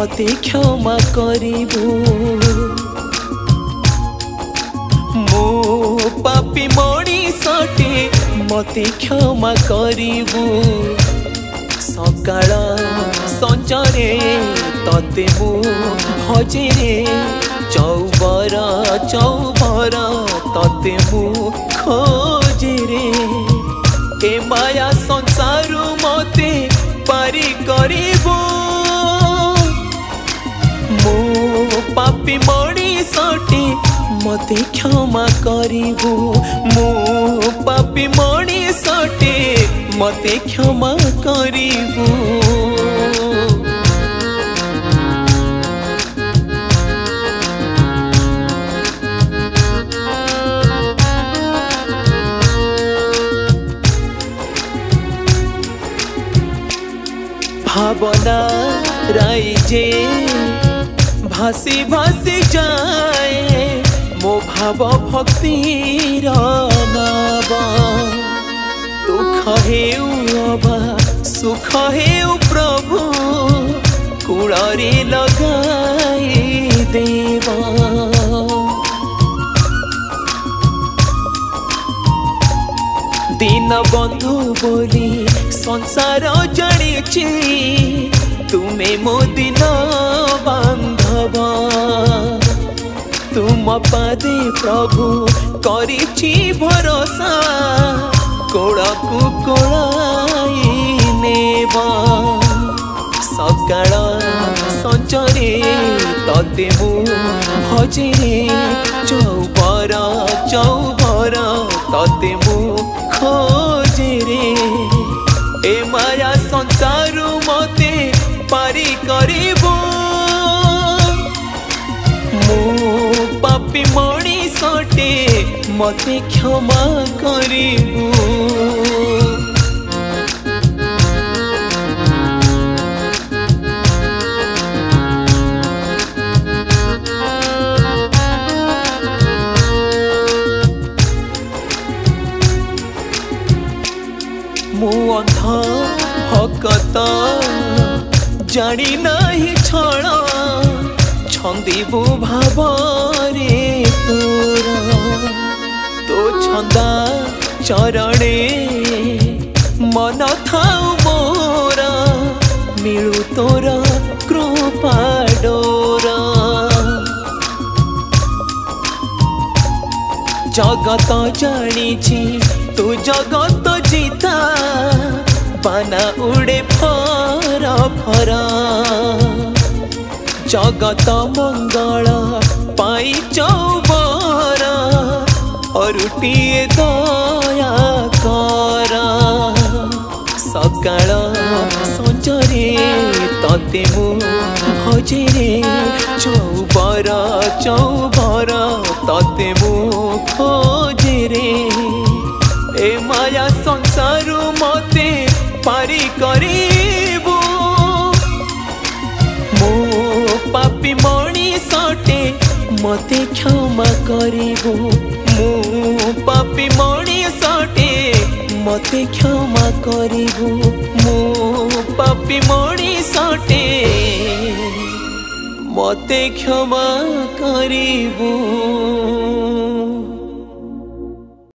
मते क्षमा करिबू मो पापी मणिषटे मते क्षमा करिबू सकाळ संजरे तते मु भजे रे चौबर चौबर तते मु खोजे रे ए माया संसार मते पारी करिबू मो पापी मणिषटे मते क्षमा करिबू मो पापी मणिषटे मते क्षमा करिबू भावना राइजे भासी भासी जाए मो भाव भक्ति नाव दुख हेउ अबा सुख हेउ प्रभु कूड़े लगाई देवा दीन बंधु बोली संसार जानी तुम्हें मो दिन बांधव तुम पादे प्रभु करिछि भरोसा कोड़कू कोड़ाई नेब सकाळ संजरे तते मु भजे रे चौबर चौबर तते मु खोजे रे ए माया संसार मते पारी करिबू मो पापी मणिषटे मते क्षमा करिबू मु अंध भकत जानी नहीं छण छंदीबू भाव रे तोरा तो छंदा चरणे मन थाउ मोरा मिलू तोरा कृपा डोरा जगत जानी तू जगत जीता पाना उड़े फर फर जगत मंगल पाई चौबर अरुटिए दया कर सकाळ संजरे तते मु भजे रे चौबर चौबर तते मु खोजे रे ए माया संसार मते पारी करिबू मो पापी मणिषटे मते क्षमा करिबू मो पापी मणिषटे मते क्षमा करिबू मो पापी मणिषटे मते क्षमा करिबू।